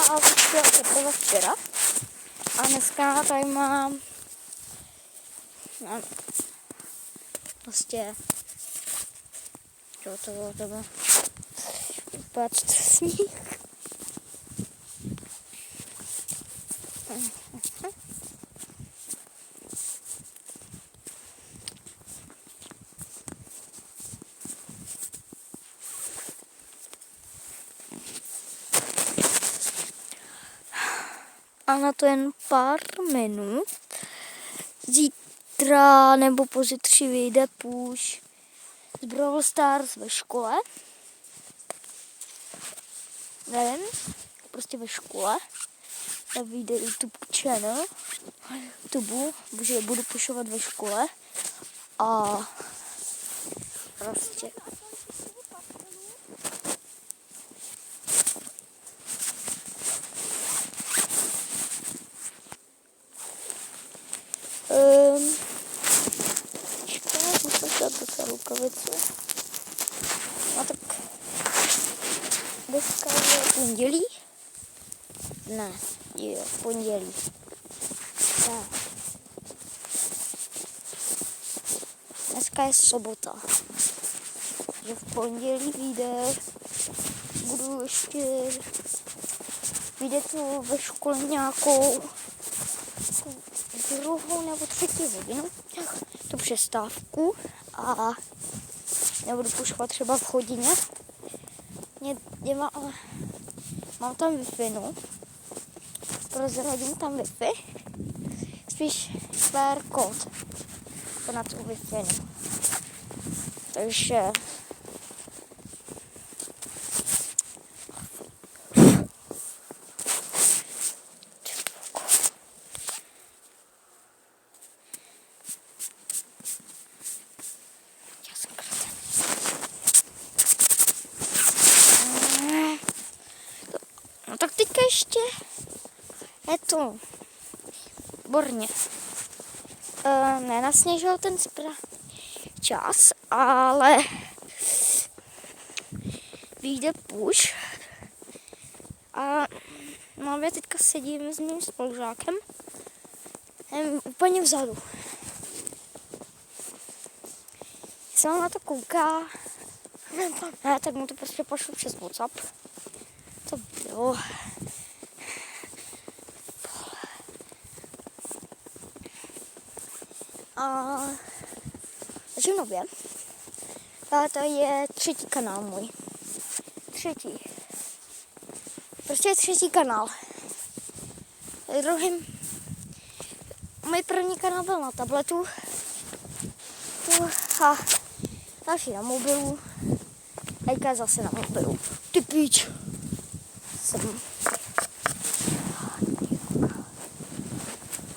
a vyšel teprve včera. A dneska tady mám prostě to bylo vypadá sníh. A na to jen pár minut. Zítra nebo pozítří vyjde push z Brawl Stars ve škole. Nevím, prostě ve škole. Tak vyjde YouTube channel. Budu pushovat ve škole. A prostě musím dát docela rukavice. No tak dneska je pondělí. Ne, jo, pondělí. Ne. Dneska je sobota. Že v pondělí vyjde to ve škole nějakou druhou nebo třetí hodinu, tu přestávku a nebudu pušovat třeba v hodině. Mám tam Wi-Fi, no. Prozradím tam Wi-Fi, spíš QR kód na tu Wi-Fi, no. Takže no tak teďka ještě je to borně. Nenasněžil ten čas, ale vyjde push. A no, já teďka sedím s mým spolužákem úplně vzadu. Se on na to kouká, ne, tak mu to prostě pošlu přes WhatsApp. To bylo. A začnu nově. To je třetí kanál můj. Třetí. Prostě je třetí kanál. Můj první kanál byl na tabletu. A další na mobilu. Teďka zase na mobilu. Ty píč.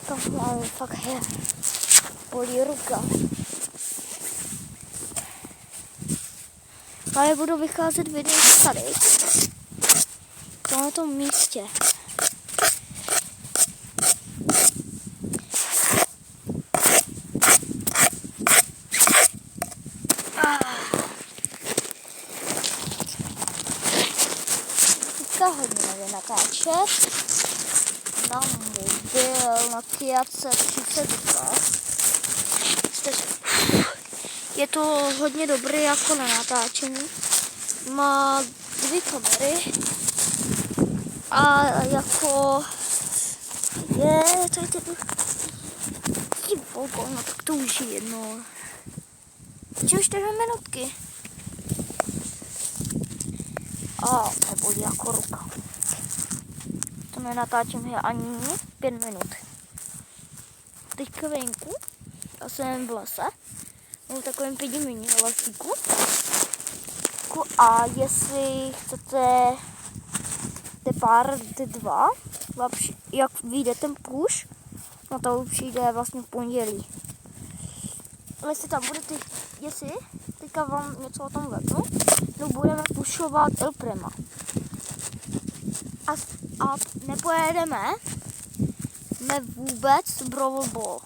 To mám fakt bolí ruka. Ale budu vycházet videa tady. V tomto místě. Teďka hodně nevím natáčet. Na mobil, na Kia C32. Je to hodně dobrý jako na natáčení. Má 2 kamery. A jako je tady ty volko, no tak to už je jedno. Či už 4 minutky. A nebolí jako ruka. To nenatáčím ani 5 minut. Teďka venku, já jsem v lese, v takovém 5 mini lesíku. A jestli chcete pár dva, jak vyjde ten push, no to už přijde vlastně v pondělí. Jestli tam budete, teďka vám něco o tom řeknu, no budeme pushovat El Prima. A nepojedeme vůbec Brawl Ball.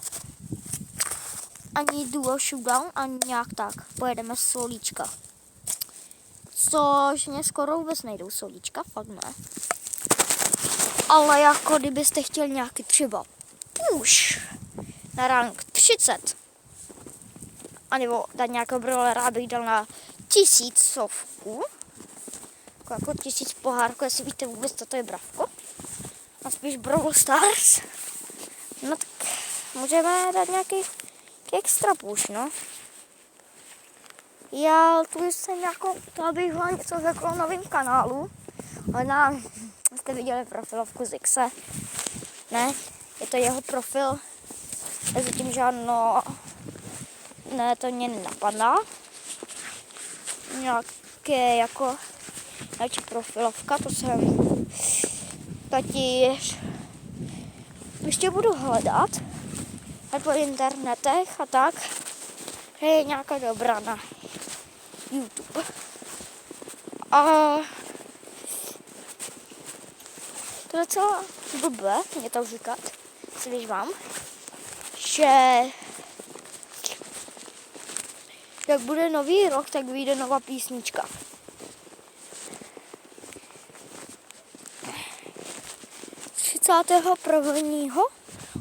Ani Duo Showdown, ani nějak tak. Pojedeme solíčka. Což mě skoro vůbec nejdou solíčka, fakt ne. ale jako kdybyste chtěli nějaký třeba push na rank 30, anebo dát nějakého brawlera, abych dal na 1000, jako 1000 pohárku, jestli víte vůbec, co to je bravko, a spíš Brawl Stars, no tak můžeme dát nějaký extra push, no. Já tu jsem jako, to bych vám něco řekl o novém kanálu, ale jste viděli profilovku Zixe, ne, je to jeho profil, zatím žádno, ne, to mě nenapadá, nějaké jako nějaký profilovka, to jsem totiž ještě budu hledat po internetech a tak, že je nějaká dobrá na YouTube. A to je docela blbé, mě to říkat, když vám, že jak bude nový rok, tak vyjde nová písnička.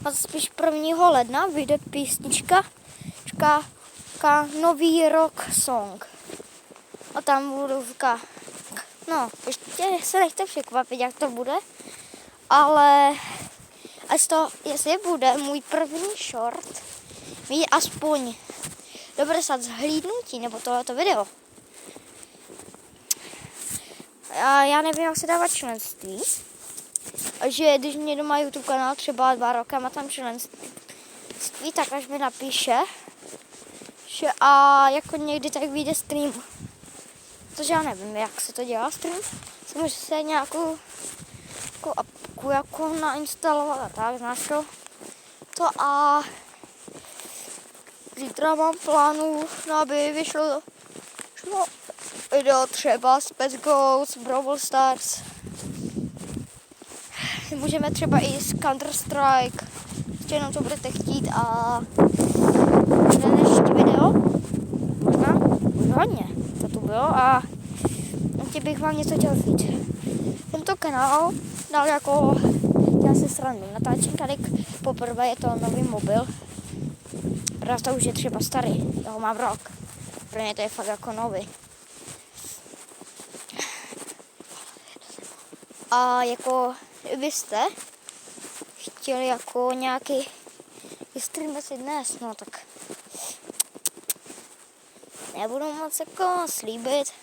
A spíš 1. ledna vyjde písnička nový rok song. A tam budu říkat, no, ještě se nechte překvapit, jak to bude, ale jestli bude můj první short, mít aspoň 90 zhlídnutí, nebo tohleto video. A já nevím, jak se dává členství. A že když mě doma YouTube kanál třeba 2 roky má tam členství, tak až mi napíše, že a jako někdy tak vyjde stream. Protože já nevím, jak se to dělá stream. Může se nějakou apku jako nainstalovat a tak, znáš to? To a zítra mám plánu, aby vyšlo video třeba z Pets Go, z Brawl Stars. Můžeme třeba i z Counter-Strike, ještě jenom to budete chtít a ještě video, možná už hodně, to tu bylo a ještě bych vám něco chtěl říct. Tento kanál dal jako, já se srandu, natáčím tady poprvé, je to nový mobil, protože to už je třeba starý, já ho mám rok, pro mě to je fakt jako nový. A jako vy jste chtěli jako nějaký stream si dnes, no tak nebudu moc jako slíbit,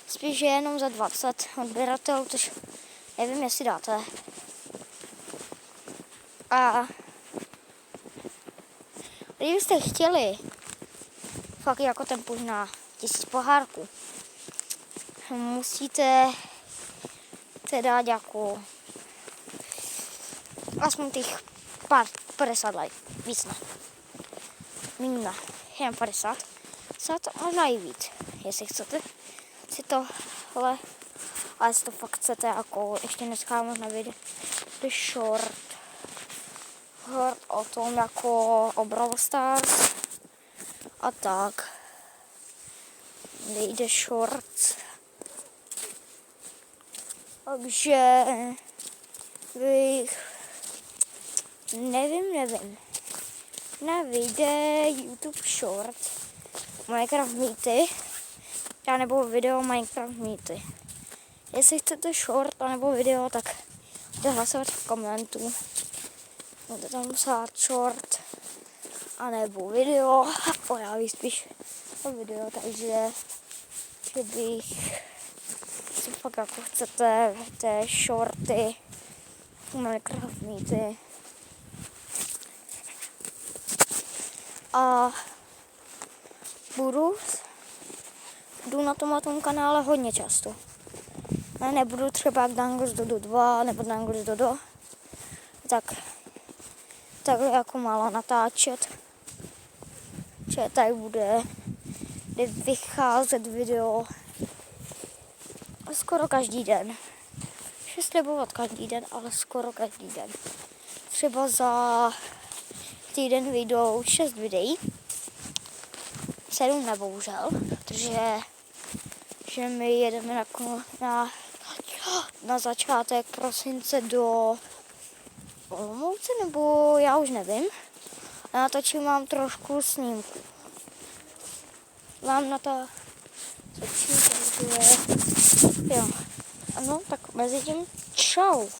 spíš jenom za 20 odběratelů, což nevím, jestli dáte. A kdybyste chtěli fakt jako ten push na 1000 pohárků, musíte dát jako aspoň těch 50 like, víc ne. Méně ne, jen 50. Možná i víc, jestli chcete si tohle, ale jestli to fakt chcete, jako ještě dneska možná vyjde short o tom jako o Brawl Stars a tak. Vyjde short. Takže bych nevím. Nevyjde YouTube short Minecraft mýty, nebo video Minecraft mýty. Jestli chcete short nebo video, tak můžete hlasovat v komentu. Můžete tam psát short anebo video. Já víc spíš video, takže že bych si fakt jako chcete té shorty Minecraft mýty. A budu na tom kanále hodně často. Nebudu třeba jak Dangos Dodo 2 nebo Dangos Dodo, tak jako málo natáčet. Že tady bude vycházet video skoro každý den. Můžu slibovat každý den, ale skoro každý den. Třeba za týden vyjdou 6 videí. 7 nebohužel, protože my jedeme na na začátek prosince do Olomouce, nebo já už nevím. A natočím vám trošku snímku. Vám na to točím, takže jo. Ano, tak mezi tím čau.